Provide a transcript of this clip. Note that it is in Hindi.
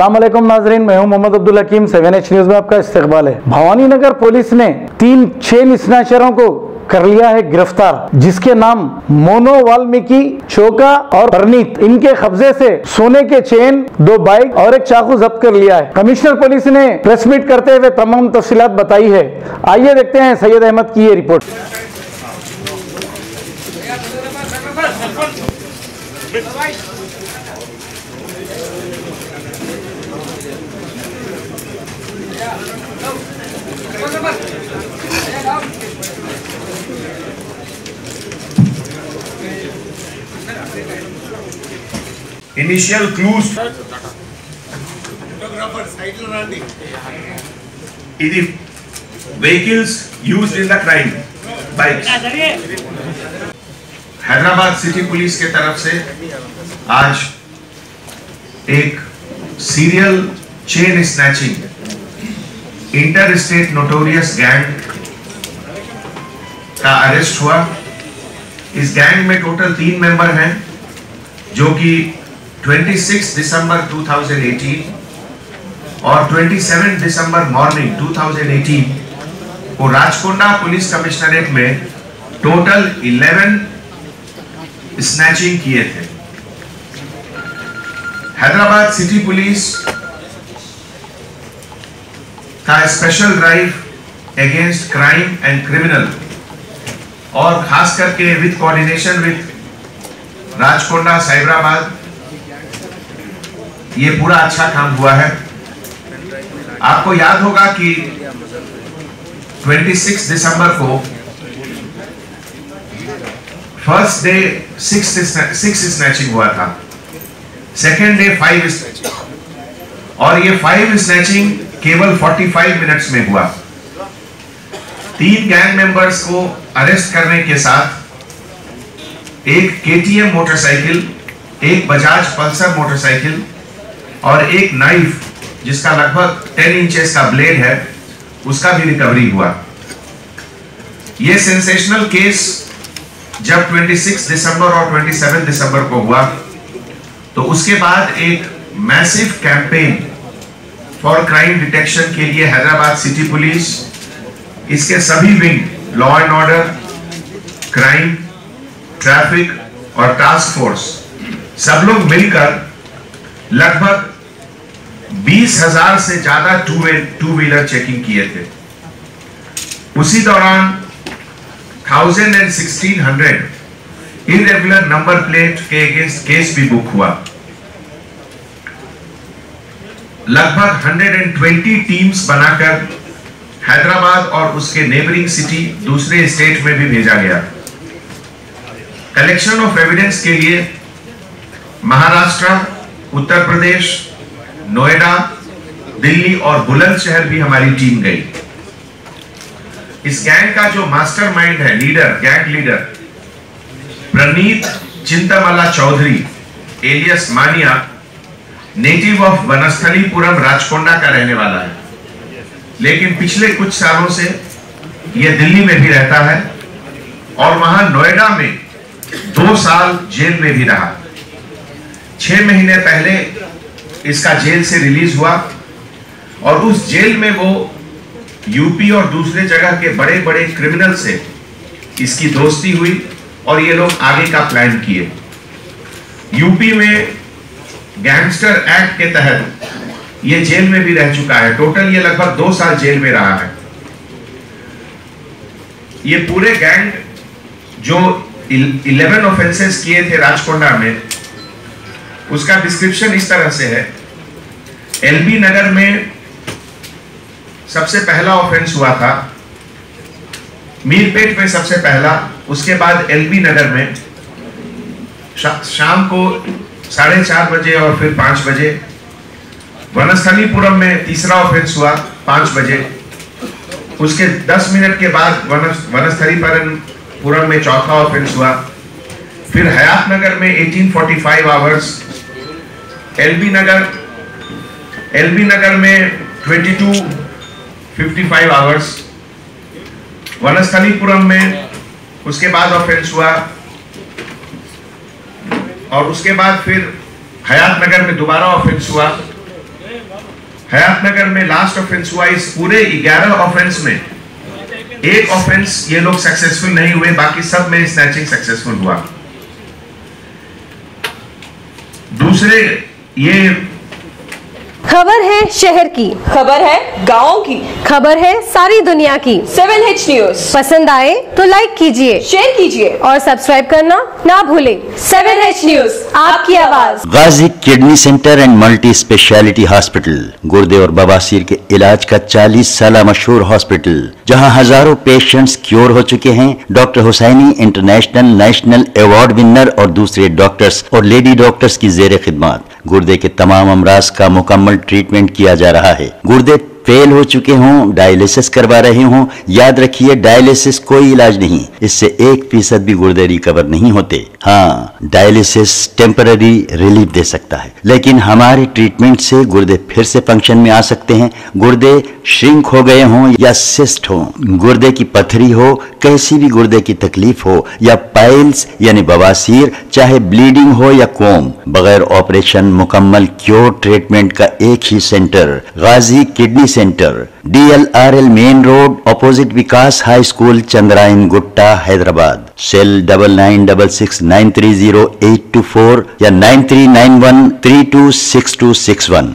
अस्सलाम वालेकुम नाजरीन, मैं हूं मोहम्मद अब्दुल हकीम। 7H न्यूज में आपका इस्तकबाल है। भवानी नगर पुलिस ने 3 चेन स्नैचरों को कर लिया है गिरफ्तार, जिसके नाम मोनो, वाल्मीकि, चोका और परनीत। इनके कब्जे से सोने के चेन, 2 बाइक और एक चाकू जब्त कर लिया है। कमिश्नर पुलिस ने प्रेस मीट करते हुए तमाम तफसीलात बताई है। आइए देखते हैं सैयद अहमद की ये report. Initial clues in the vehicles used in the crime, bikes. Hyderabad city police के तरफ से आज एक serial chain snatching inter state notorious gang का अरेस्ट हुआ। इस गैंग में टोटल 3 मेंबर हैं, जो कि 26 दिसंबर 2018 और 27 दिसंबर मॉर्निंग 2018 को राजकोंडा पुलिस कमिश्नरेट में टोटल 11 स्नैचिंग किए थे। हैदराबाद सिटी पुलिस का special drive against crime and criminal और खास करके with coordination with Rachakonda Cyberabad, ये पूरा अच्छा काम हुआ है। आपको याद होगा कि 26 दिसंबर को फर्स्ट डे 6 स्नैचिंग हुआ था, सेकेंड डे 5 स्नैचिंग, और ये 5 स्नैचिंग केवल 45 मिनट्स में हुआ। 3 गैंग मेंबर्स को अरेस्ट करने के साथ एक KTM मोटरसाइकिल, एक बजाज पल्सर मोटरसाइकिल और एक नाइफ जिसका लगभग 10 इंचेस का ब्लेड है, उसका भी रिकवरी हुआ। यह सेंसेशनल केस जब 26 दिसंबर और 27 दिसंबर को हुआ, तो उसके बाद एक massive campaign for crime detection के लिए हैदराबाद सिटी पुलिस, इसके सभी wing, law and order, crime, traffic और टास्क फोर्स, सब लोग मिलकर लगभग 20,000 से ज्यादा टू व्हीलर चेकिंग किए थे। उसी दौरान 1000 and 1600 इरेगुलर नंबर प्लेट के अगेंस्ट केस भी बुक हुआ। लगभग 120 टीम्स बनाकर हैदराबाद और उसके नेबरिंग सिटी दूसरे स्टेट में भी भेजा गया। कलेक्शन ऑफ एविडेंस के लिए महाराष्ट्र, उत्तर प्रदेश, नोएडा, दिल्ली और बुलंदशहर भी हमारी टीम गई। इस गैंग का जो मास्टरमाइंड है, लीडर, गैंग लीडर प्रनीत चिंतामला चौधरी एलियस मानिया, नेटिव ऑफ वनस्थलीपुरम राजकोंडा का रहने वाला है, लेकिन पिछले कुछ सालों से यह दिल्ली में भी रहता है और वहां नोएडा में 2 साल जेल में भी रहा। 6 महीने पहले इसका जेल से रिलीज हुआ और उस जेल में वो यूपी और दूसरे जगह के बड़े बड़े क्रिमिनल से इसकी दोस्ती हुई और ये लोग आगे का प्लान किए। यूपी में गैंगस्टर एक्ट के तहत ये जेल में भी रह चुका है। टोटल ये लगभग 2 साल जेल में रहा है। ये पूरे गैंग जो 11 ऑफेंसेस किए थे राजकोंडा में, उसका डिस्क्रिप्शन इस तरह से है। LB नगर में सबसे पहला ऑफेंस हुआ था, मीरपेट में सबसे पहला, उसके बाद LB नगर में शाम को 4:30 बजे और फिर 5 बजे, वनस्थलीपुरम में तीसरा ऑफेंस हुआ 5 बजे, उसके 10 मिनट के बाद वनस्थलीपुरम में चौथा ऑफेंस हुआ, फिर हयात नगर में 1845 आवर्स, LB नगर में 2255 आवर्स, वनस्थलीपुरम में उसके बाद ऑफेंस हुआ और उसके बाद फिर हयात नगर में दोबारा ऑफेंस हुआ हयातनगर में लास्ट ऑफेंस हुआ, इस पूरे 11 ऑफेंस में एक ऑफेंस ये लोग सक्सेसफुल नहीं हुए, बाकी सब में स्नैचिंग सक्सेसफुल हुआ। दूसरे ये खबर है शहर की, खबर है गाँव की, खबर है सारी दुनिया की। 7H न्यूज पसंद आए तो लाइक कीजिए, शेयर कीजिए और सब्सक्राइब करना ना भूलें। 7H न्यूज, आपकी आवाज। Ghazi kidney centre and multi speciality hospital, गुर्दे और बवासीर के इलाज का 40 साल मशहूर हॉस्पिटल, जहां हजारों पेशेंट्स क्योर हो चुके हैं। Doctor Husaini international national award winner और दूसरे डॉक्टर्स और लेडी डॉक्टर्स की जेर खिदमत गुर्दे के तमाम अमराज का मुकम्मल ट्रीटमेंट किया जा रहा है। गुर्दे फेल हो चुके हों, डायलिसिस करवा रहे हों, याद रखिए डायलिसिस कोई इलाज नहीं, इससे 1% भी गुर्दे रिकवर नहीं होते। हाँ, डायलिसिस टेम्पररी रिलीफ दे सकता है, लेकिन हमारे ट्रीटमेंट से गुर्दे फिर से फंक्शन में आ सकते हैं। गुर्दे श्रिंक हो गए हों या सिस्ट हो, गुर्दे की पथरी हो, कैसी भी गुर्दे की तकलीफ हो, या पाइल्स यानी बवासीर, चाहे ब्लीडिंग हो या कोम, बगैर ऑपरेशन मुकम्मल क्योर ट्रीटमेंट का एक ही centre, Ghazi kidney centre, DLRL main road, opposite Vikas high school, Chandrayangutta, Hyderabad. Cell 9966930824 या 9391326261।